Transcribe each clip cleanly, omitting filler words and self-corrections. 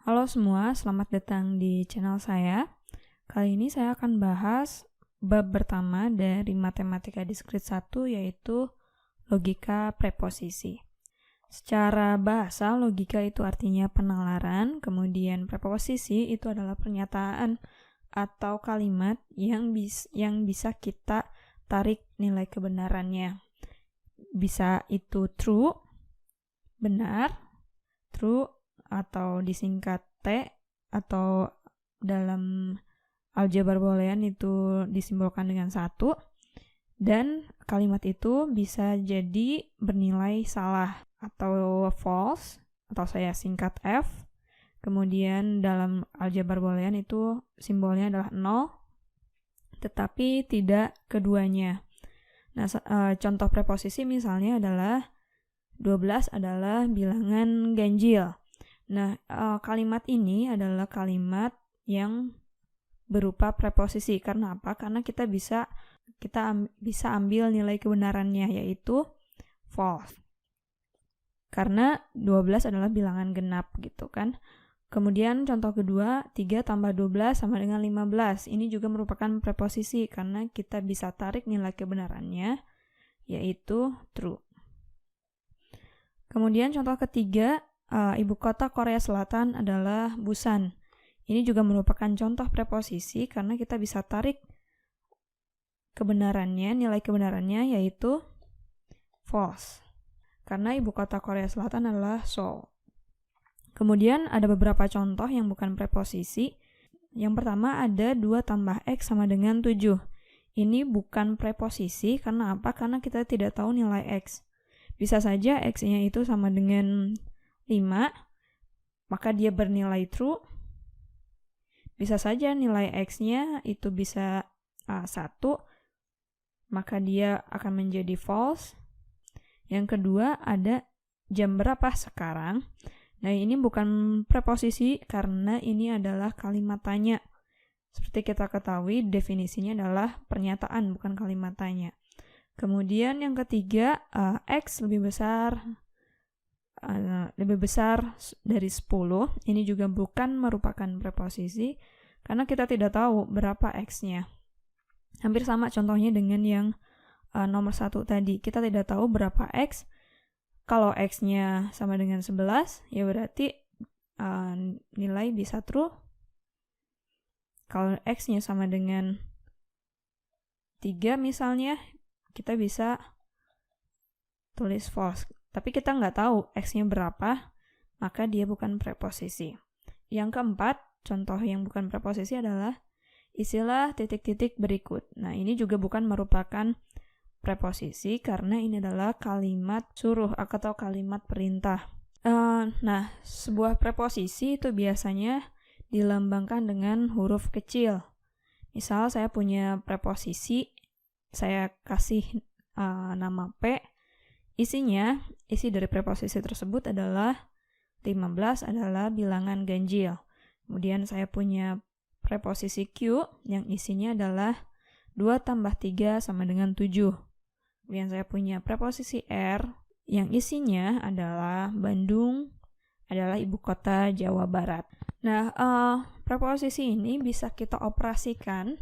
Halo semua, selamat datang di channel saya. Kali ini saya akan bahas bab pertama dari Matematika Diskrit 1, yaitu logika preposisi. Secara bahasa, logika itu artinya penalaran, kemudian preposisi itu adalah pernyataan atau kalimat yang bisa kita tarik nilai kebenarannya. Bisa itu true, benar, true, atau disingkat T, atau dalam aljabar boolean itu disimbolkan dengan 1, dan kalimat itu bisa jadi bernilai salah atau false, atau saya singkat F. Kemudian dalam aljabar boolean itu simbolnya adalah 0, tetapi tidak keduanya. Nah, contoh preposisi misalnya adalah 12 adalah bilangan ganjil. Nah, kalimat ini adalah kalimat yang berupa preposisi. Karena apa? Karena kita bisa ambil nilai kebenarannya, yaitu false. Karena 12 adalah bilangan genap gitu kan. Kemudian contoh kedua, 3 tambah 12 sama dengan 15. Ini juga merupakan preposisi karena kita bisa tarik nilai kebenarannya, yaitu true. Kemudian contoh ketiga, ibu kota Korea Selatan adalah Busan. Ini juga merupakan contoh preposisi karena kita bisa tarik kebenarannya, nilai kebenarannya yaitu false. Karena ibu kota Korea Selatan adalah Seoul. Kemudian ada beberapa contoh yang bukan preposisi. Yang pertama ada 2 tambah X sama dengan 7. Ini bukan preposisi karena apa? Karena kita tidak tahu nilai X. Bisa saja X-nya itu sama dengan 5, maka dia bernilai true. Bisa saja nilai X-nya itu bisa 1, maka dia akan menjadi false. Yang kedua ada jam berapa sekarang. Nah, ini bukan preposisi karena ini adalah kalimat tanya. Seperti kita ketahui, definisinya adalah pernyataan, bukan kalimat tanya. Kemudian yang ketiga, X lebih besar dari 10. Ini juga bukan merupakan preposisi karena kita tidak tahu berapa X-nya. Hampir sama contohnya dengan yang nomor 1 tadi. Kita tidak tahu berapa X. Kalau X-nya sama dengan 11, ya berarti nilai bisa true. Kalau X-nya sama dengan 3 misalnya, kita bisa tulis false. Tapi kita nggak tahu X-nya berapa, maka dia bukan preposisi. Yang keempat, contoh yang bukan preposisi adalah isilah titik-titik berikut. Nah, ini juga bukan merupakan preposisi karena ini adalah kalimat suruh atau kalimat perintah. Nah, sebuah preposisi itu biasanya dilambangkan dengan huruf kecil. Misal saya punya preposisi, saya kasih nama P, isi dari preposisi tersebut adalah 15 adalah bilangan ganjil. Kemudian saya punya preposisi Q yang isinya adalah 2 tambah 3 sama dengan 7. Kemudian saya punya preposisi R yang isinya adalah Bandung adalah ibu kota Jawa Barat. Nah, preposisi ini bisa kita operasikan.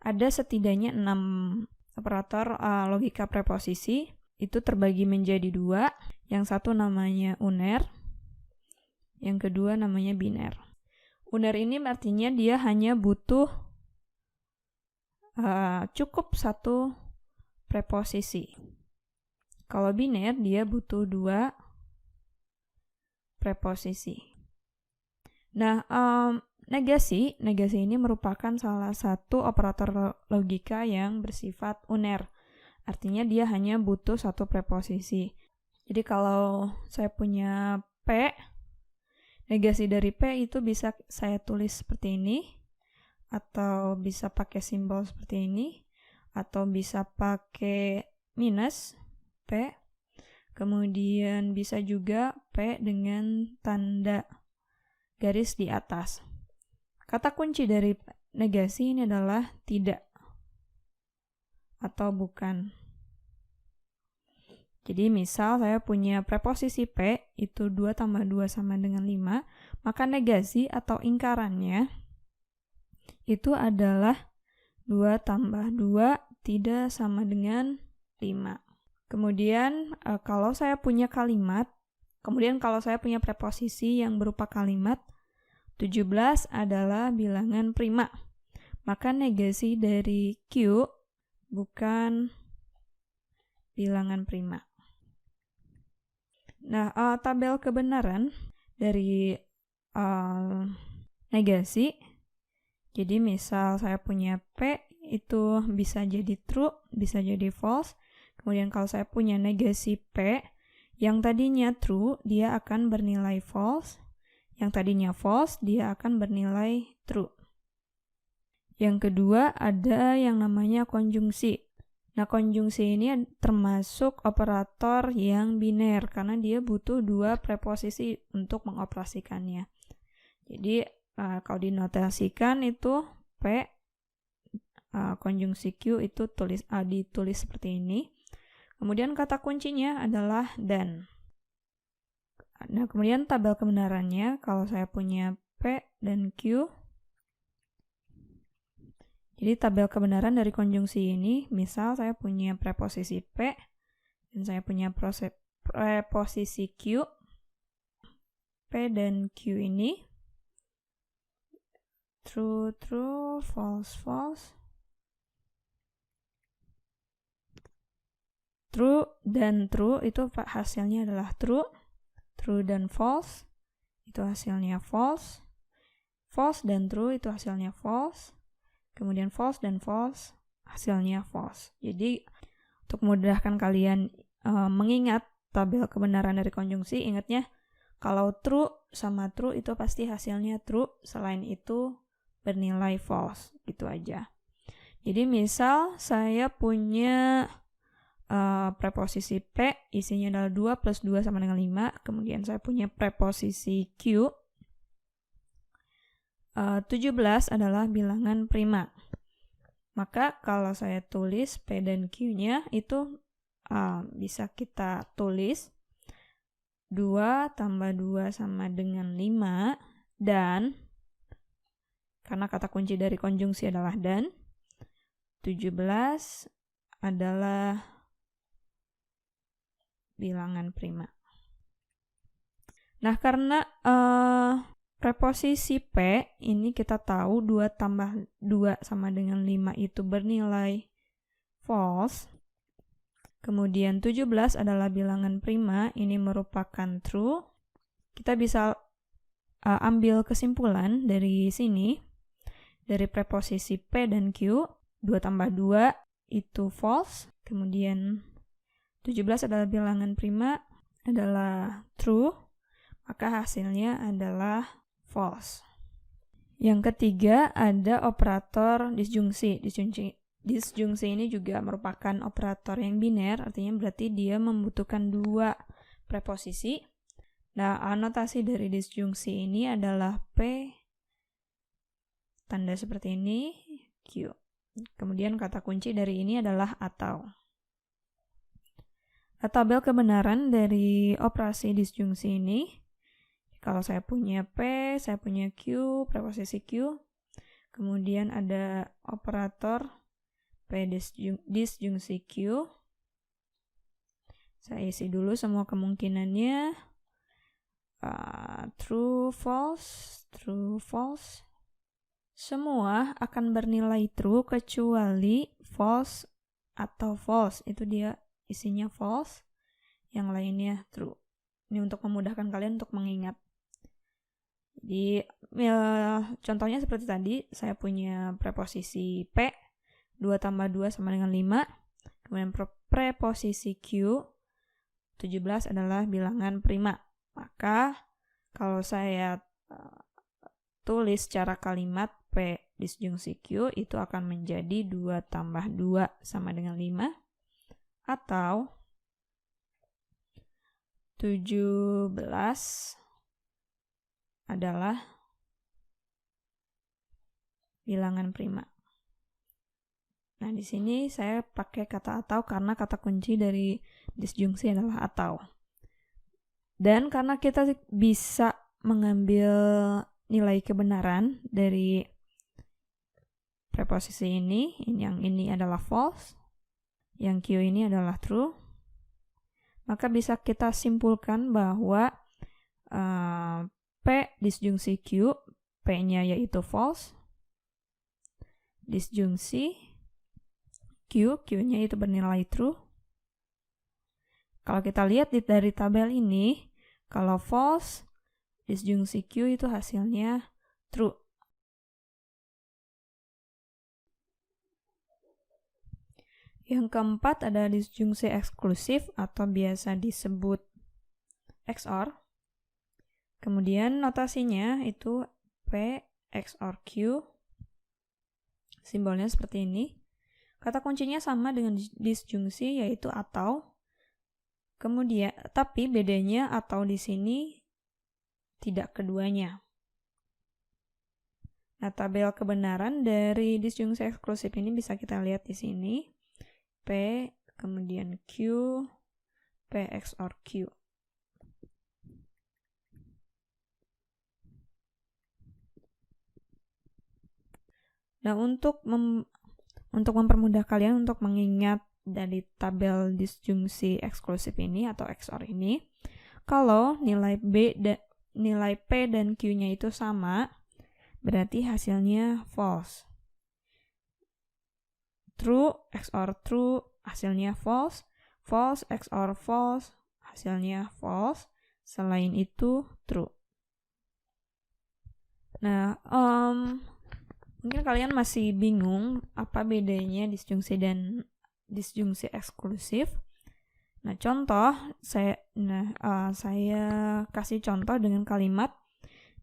Ada setidaknya 6 operator logika preposisi. Itu terbagi menjadi 2. Yang satu namanya uner, yang kedua namanya biner. Uner ini artinya dia hanya butuh cukup 1 preposisi. Kalau biner dia butuh 2 preposisi. Nah, negasi ini merupakan salah satu operator logika yang bersifat uner. Artinya dia hanya butuh 1 preposisi. Jadi kalau saya punya P, negasi dari P itu bisa saya tulis seperti ini, atau bisa pakai simbol seperti ini, atau bisa pakai minus P, kemudian bisa juga P dengan tanda garis di atas. Kata kunci dari negasi ini adalah tidak atau bukan. Jadi misal saya punya preposisi P, itu 2 tambah 2 sama dengan 5, maka negasi atau ingkarannya itu adalah 2 tambah 2 tidak sama dengan 5. Kemudian kalau saya punya preposisi yang berupa kalimat, 17 adalah bilangan prima. Maka negasi dari Q bukan bilangan prima. Nah, tabel kebenaran dari negasi, jadi misal saya punya P itu bisa jadi true, bisa jadi false. Kemudian kalau saya punya negasi P, yang tadinya true, dia akan bernilai false. Yang tadinya false, dia akan bernilai true. Yang kedua, ada yang namanya konjungsi. Nah, konjungsi ini termasuk operator yang biner, karena dia butuh 2 preposisi untuk mengoperasikannya. Jadi, kalau dinotasikan itu P, konjungsi Q itu ditulis seperti ini. Kemudian kata kuncinya adalah dan. Nah, kemudian tabel kebenarannya, kalau saya punya P dan Q, jadi tabel kebenaran dari konjungsi ini, misal saya punya preposisi P, dan saya punya preposisi Q, P dan Q ini, true, true, false, false, true dan true itu hasilnya adalah true, true dan false itu hasilnya false, false dan true itu hasilnya false, kemudian false dan false hasilnya false. Jadi untuk memudahkan kalian mengingat tabel kebenaran dari konjungsi, ingatnya kalau true sama true itu pasti hasilnya true, selain itu bernilai false, gitu aja. Jadi misal saya punya preposisi P, isinya adalah 2 plus 2 sama dengan 5, kemudian saya punya preposisi Q, 17 adalah bilangan prima. Maka kalau saya tulis P dan Q-nya itu bisa kita tulis 2 tambah 2 sama dengan 5, dan karena kata kunci dari konjungsi adalah dan, 17 adalah bilangan prima. Nah, karena preposisi P ini kita tahu 2 tambah 2 sama dengan 5 itu bernilai false. Kemudian 17 adalah bilangan prima, ini merupakan true. Kita bisa ambil kesimpulan dari sini, dari preposisi P dan Q, 2 tambah 2 itu false. Kemudian 17 adalah bilangan prima, adalah true, maka hasilnya adalah false. Yang ketiga ada operator disjungsi. Disjungsi ini juga merupakan operator yang biner, artinya berarti dia membutuhkan 2 preposisi. Nah, notasi dari disjungsi ini adalah P, tanda seperti ini, Q. Kemudian kata kunci dari ini adalah atau. Nah, tabel kebenaran dari operasi disjungsi ini, kalau saya punya P, saya punya Q, preposisi Q, kemudian ada operator P disjungsi Q. Saya isi dulu semua kemungkinannya. True, false, true, false. Semua akan bernilai true kecuali false atau false. Itu dia isinya false, yang lainnya true. Ini untuk memudahkan kalian untuk mengingat. Jadi contohnya seperti tadi, saya punya preposisi P, 2 tambah 2 sama dengan 5. Kemudian preposisi Q, 17 adalah bilangan prima. Maka kalau saya tulis secara kalimat P disjungsi Q, itu akan menjadi 2 tambah 2 sama dengan 5. Atau 17 adalah bilangan prima. Nah, di sini saya pakai kata atau karena kata kunci dari disjungsi adalah atau. Dan karena kita bisa mengambil nilai kebenaran dari preposisi ini, yang ini adalah false, yang Q ini adalah true, maka bisa kita simpulkan bahwa P disjungsi Q, P-nya yaitu false, disjungsi Q, Q-nya itu bernilai true. Kalau kita lihat dari tabel ini, kalau false, disjungsi Q itu hasilnya true. Yang keempat ada disjungsi eksklusif atau biasa disebut XOR. Kemudian notasinya itu P XOR Q. Simbolnya seperti ini. Kata kuncinya sama dengan disjungsi yaitu atau. Kemudian tapi bedanya atau di sini tidak keduanya. Nah, tabel kebenaran dari disjungsi eksklusif ini bisa kita lihat di sini. P, kemudian Q, P XOR Q. Nah, untuk mempermudah kalian untuk mengingat dari tabel disjungsi eksklusif ini atau XOR ini, kalau nilai P dan Q-nya itu sama, berarti hasilnya false. True XOR true, hasilnya false. False XOR false, hasilnya false. Selain itu, true. Nah, mungkin kalian masih bingung apa bedanya disjungsi dan disjungsi eksklusif. Nah, contoh, saya kasih contoh dengan kalimat,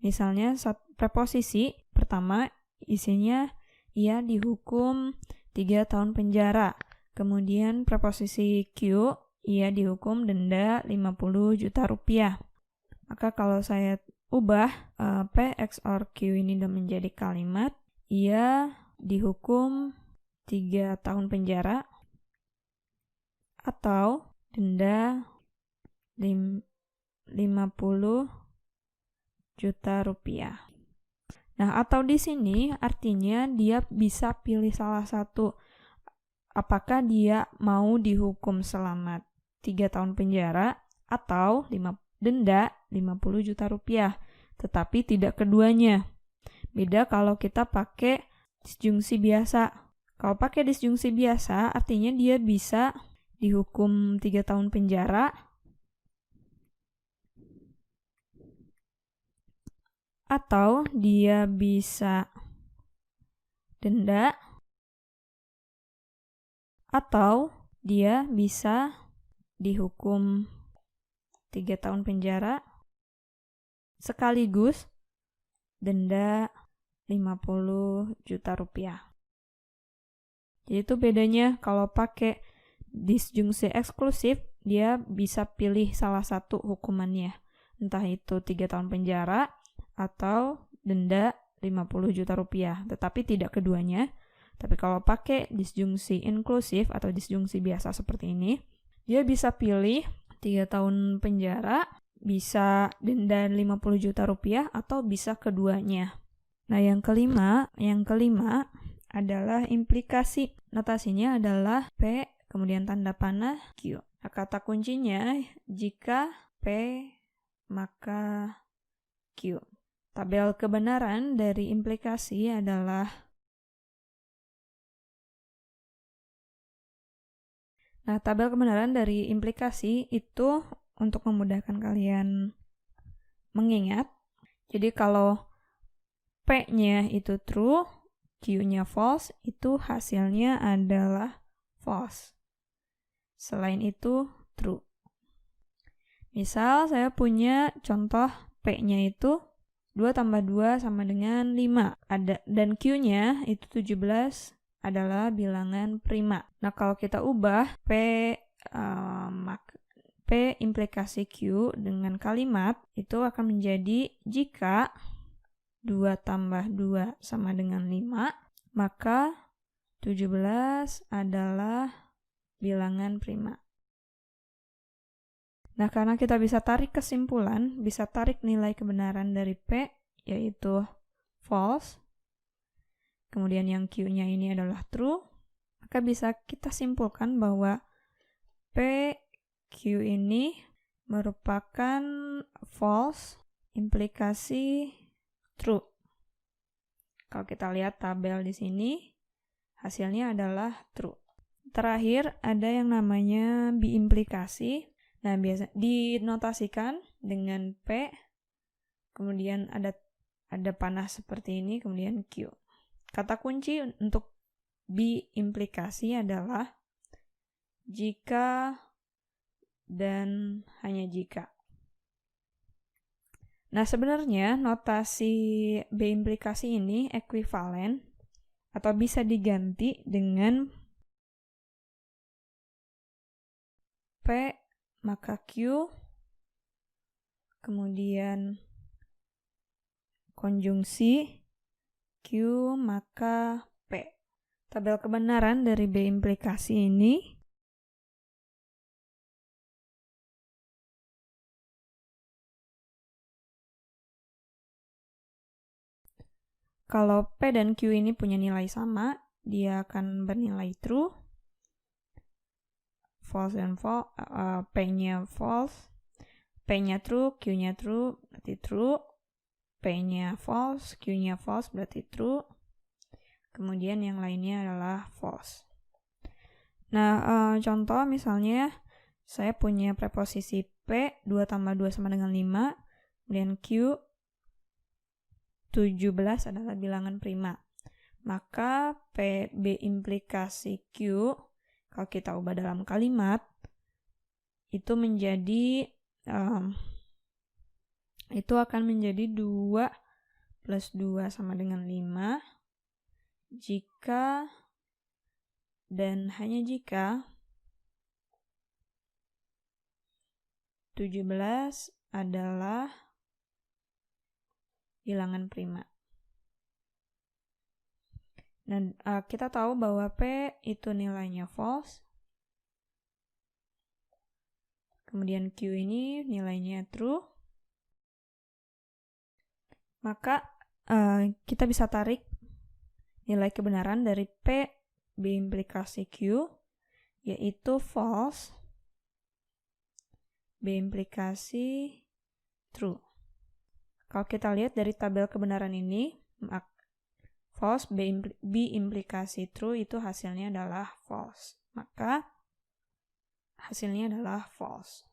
misalnya preposisi pertama isinya ia dihukum 3 tahun penjara. Kemudian preposisi Q, ia dihukum denda 50 juta rupiah. Maka kalau saya ubah P XOR Q ini menjadi kalimat, ia dihukum 3 tahun penjara atau denda 50 juta rupiah. Nah, atau di sini artinya dia bisa pilih salah satu. Apakah dia mau dihukum selama 3 tahun penjara atau denda 50 juta rupiah. Tetapi tidak keduanya. Beda kalau kita pakai disjungsi biasa. Kalau pakai disjungsi biasa artinya dia bisa dihukum 3 tahun penjara atau dia bisa denda, atau dia bisa dihukum 3 tahun penjara sekaligus denda 50 juta rupiah. Jadi itu bedanya kalau pakai disjungsi eksklusif, dia bisa pilih salah satu hukumannya. Entah itu 3 tahun penjara atau denda 50 juta rupiah, tetapi tidak keduanya. Tapi kalau pakai disjungsi inklusif atau disjungsi biasa seperti ini, dia bisa pilih 3 tahun penjara, bisa denda 50 juta rupiah, atau bisa keduanya. Nah, yang kelima adalah implikasi. Notasinya adalah P, kemudian tanda panah Q. Nah, kata kuncinya, jika P, maka Q. Tabel kebenaran dari implikasi adalah tabel kebenaran dari implikasi itu untuk memudahkan kalian mengingat. Jadi kalau P-nya itu true, Q-nya false, itu hasilnya adalah false. Selain itu, true. Misal saya punya contoh P-nya itu 2 tambah 2 sama dengan 5. Dan Q-nya itu 17 adalah bilangan prima. Nah, kalau kita ubah P implikasi Q dengan kalimat, itu akan menjadi jika 2 tambah 2 sama dengan 5, maka 17 adalah bilangan prima. Nah, karena kita bisa tarik kesimpulan, bisa tarik nilai kebenaran dari P, yaitu false. Kemudian yang Q-nya ini adalah true. Maka bisa kita simpulkan bahwa P, Q ini merupakan false, implikasi true. Kalau kita lihat tabel di sini, hasilnya adalah true. Terakhir, ada yang namanya biimplikasi. Nah, biasa dinotasikan dengan P, kemudian ada panah seperti ini, kemudian Q. Kata kunci untuk biimplikasi adalah jika dan hanya jika. Nah, sebenarnya notasi biimplikasi ini ekuivalen atau bisa diganti dengan P maka Q, kemudian konjungsi Q maka P. Tabel kebenaran dari B implikasi ini kalau P dan Q ini punya nilai sama, dia akan bernilai true. False dan false, P-nya false, P-nya true, Q-nya true, berarti true. P-nya false, Q-nya false, berarti true. Kemudian yang lainnya adalah false. Nah, contoh misalnya saya punya preposisi P, 2 tambah 2 sama dengan 5, kemudian Q, 17 adalah bilangan prima. Maka P, B implikasi Q, kalau kita ubah dalam kalimat, itu menjadi, itu akan menjadi 2 plus 2 sama dengan 5, jika dan hanya jika 17 adalah bilangan prima. Dan kita tahu bahwa P itu nilainya false. Kemudian Q ini nilainya true. Maka kita bisa tarik nilai kebenaran dari P, B implikasi Q, yaitu false, B implikasi true. Kalau kita lihat dari tabel kebenaran ini, false, B implikasi true itu hasilnya adalah false. Maka hasilnya adalah false.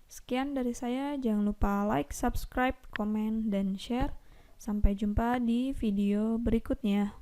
Sekian dari saya, jangan lupa like, subscribe, komen, dan share. Sampai jumpa di video berikutnya.